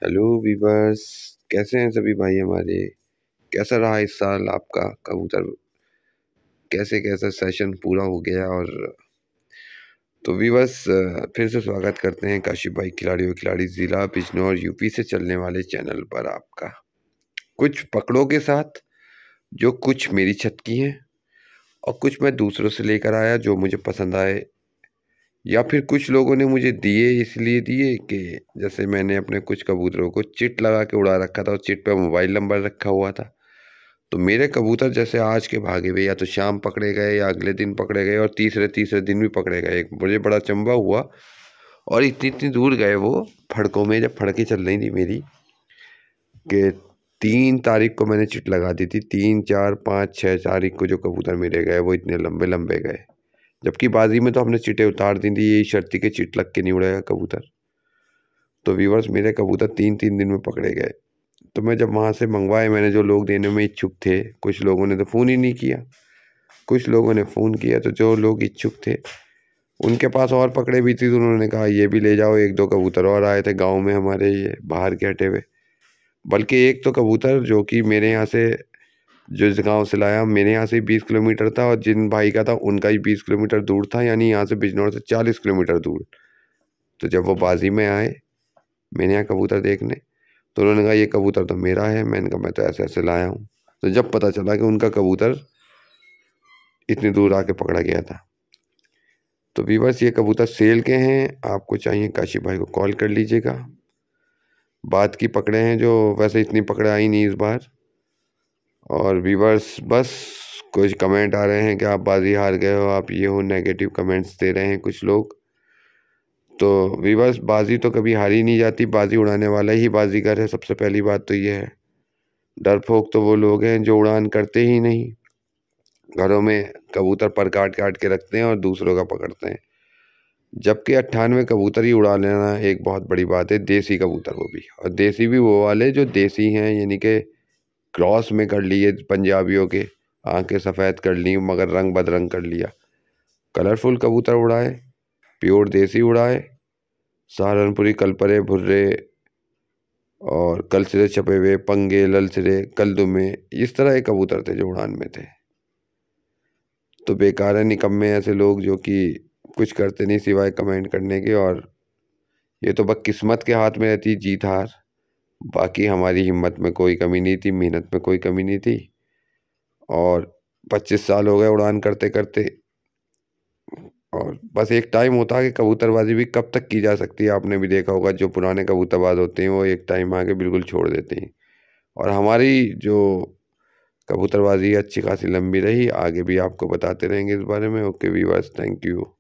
Hello viewers, कैसे हैं सभी भाई हमारे। कैसा रहा इस साल आपका कबूतर, कैसे कैसा सेशन पूरा हो गया। और तो वीवर्स, फिर से स्वागत करते हैं काशिफ भाई खिलाड़ी व खिलाड़ी ज़िला बिजनौर यूपी से चलने वाले चैनल पर आपका। कुछ पकड़ों के साथ जो कुछ मेरी छत की हैं और कुछ मैं दूसरों से लेकर आया जो मुझे पसंद आए, या फिर कुछ लोगों ने मुझे दिए इसलिए दिए कि जैसे मैंने अपने कुछ कबूतरों को चिट लगा के उड़ा रखा था और चिट पे मोबाइल नंबर रखा हुआ था। तो मेरे कबूतर जैसे आज के भागे हुए या तो शाम पकड़े गए या अगले दिन पकड़े गए और तीसरे तीसरे दिन भी पकड़े गए। एक मुझे बड़ा चंबा हुआ और इतनी इतनी दूर गए वो फड़कों में, जब फड़कें चल रही थी मेरी, कि 3 तारीख को मैंने चिट लगा दी थी। 3, 4, 5, 6 तारीख को जो कबूतर मेरे गए वो इतने लंबे लंबे गए, जबकि बाजी में तो हमने चिटें उतार दी थी, यही शर्त थी कि चिट लग के नहीं उड़ेगा कबूतर। तो व्यूवर्स, मेरे कबूतर 3 3 दिन में पकड़े गए। तो मैं जब वहाँ से मंगवाए, मैंने जो लोग देने में इच्छुक थे, कुछ लोगों ने तो फ़ोन ही नहीं किया, कुछ लोगों ने फ़ोन किया। तो जो लोग इच्छुक थे उनके पास और पकड़े भी थी, तो उन्होंने कहा ये भी ले जाओ। एक दो कबूतर और आए थे गांव में हमारे, ये बाहर के हटे हुए। बल्कि एक तो कबूतर जो कि मेरे यहाँ से, जो इस गांव से लाया, मेरे यहाँ से 20 किलोमीटर था और जिन भाई का था उनका ही 20 किलोमीटर दूर था, यानी यहाँ से बिजनौर से 40 किलोमीटर दूर। तो जब वो बाजी में आए मेरे यहाँ कबूतर देखने, तो उन्होंने कहा ये कबूतर तो मेरा है। मैंने कहा मैं तो ऐसे ऐसे लाया हूँ। तो जब पता चला कि उनका कबूतर इतनी दूर आके पकड़ा गया था। तो वीवर्स, ये कबूतर सेल के हैं, आपको चाहिए काशिफ भाई को कॉल कर लीजिएगा। बात की पकड़े हैं जो, वैसे इतनी पकड़े आई नहीं इस बार। और वीवर्स, बस कुछ कमेंट आ रहे हैं कि आप बाजी हार गए हो, आप ये हो, नेगेटिव कमेंट्स दे रहे हैं कुछ लोग। तो वीवर्स, बाजी तो कभी हारी नहीं जाती, बाजी उड़ाने वाला ही बाजीगर है। सबसे पहली बात तो ये है। डरपोक तो वो लोग हैं जो उड़ान करते ही नहीं, घरों में कबूतर पर काट काट के रखते हैं और दूसरों का पकड़ते हैं। जबकि 98 कबूतर ही उड़ा लेना एक बहुत बड़ी बात है, देसी कबूतर वो भी। और देसी भी वो वाले जो देसी हैं, यानी कि क्रॉस में कर लिए पंजाबियों के, आंखें सफ़ेद कर ली मगर रंग बदरंग कर लिया। कलरफुल कबूतर उड़ाए, प्योर देसी उड़ाए, सहारनपुरी, कलपरे, भुर्रे और कलसिरे छपे हुए, पंगे, ललसिरे, कलदुमे, इस तरह के कबूतर थे जो उड़ान में थे। तो बेकार है, निकम्मे ऐसे लोग जो कि कुछ करते नहीं सिवाय कमेंट करने के। और ये तो बस किस्मत के हाथ में रहती जीत हार। बाकी हमारी हिम्मत में कोई कमी नहीं थी, मेहनत में कोई कमी नहीं थी। और 25 साल हो गए उड़ान करते करते। और बस एक टाइम होता है कि कबूतरबाजी भी कब तक की जा सकती है। आपने भी देखा होगा, जो पुराने कबूतरबाज होते हैं वो एक टाइम आके बिल्कुल छोड़ देते हैं। और हमारी जो कबूतरबाजी अच्छी खासी लंबी रही, आगे भी आपको बताते रहेंगे इस बारे में। Okay viewers, thank you.